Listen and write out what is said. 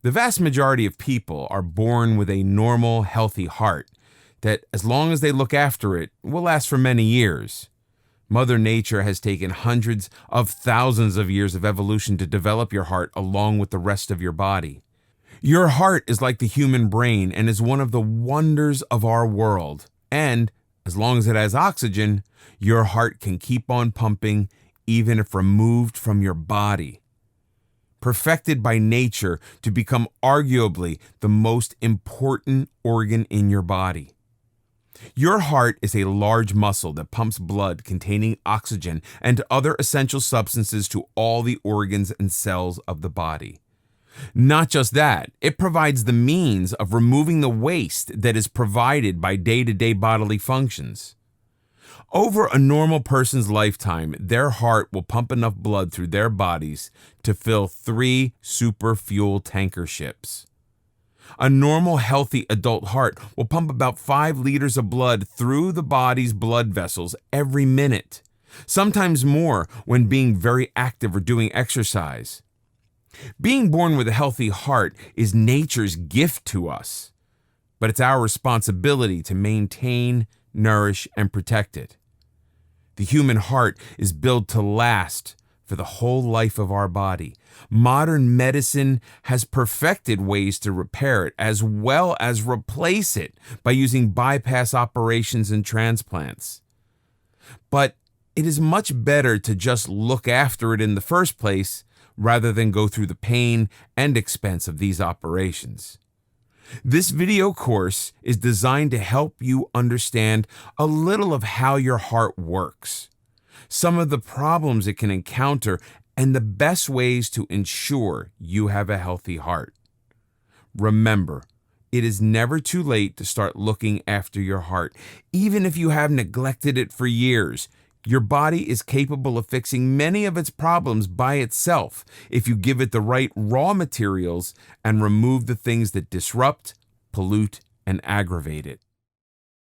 The vast majority of people are born with a normal, healthy heart that, as long as they look after it, will last for many years. Mother Nature has taken hundreds of thousands of years of evolution to develop your heart along with the rest of your body. Your heart is like the human brain and is one of the wonders of our world. And as long as it has oxygen, your heart can keep on pumping even if removed from your body. Perfected by nature to become arguably the most important organ in your body. Your heart is a large muscle that pumps blood containing oxygen and other essential substances to all the organs and cells of the body. Not just that, it provides the means of removing the waste that is provided by day-to-day bodily functions. Over a normal person's lifetime, their heart will pump enough blood through their bodies to fill 3 super fuel tanker ships. A normal, healthy adult heart will pump about 5 liters of blood through the body's blood vessels every minute, sometimes more when being very active or doing exercise. Being born with a healthy heart is nature's gift to us, but it's our responsibility to maintain, nourish, and protect it. The human heart is built to last for the whole life of our body. Modern medicine has perfected ways to repair it as well as replace it by using bypass operations and transplants. But it is much better to just look after it in the first place rather than go through the pain and expense of these operations. This video course is designed to help you understand a little of how your heart works, some of the problems it can encounter, and the best ways to ensure you have a healthy heart. Remember, it is never too late to start looking after your heart. Even if you have neglected it for years, your body is capable of fixing many of its problems by itself if you give it the right raw materials and remove the things that disrupt, pollute, and aggravate it.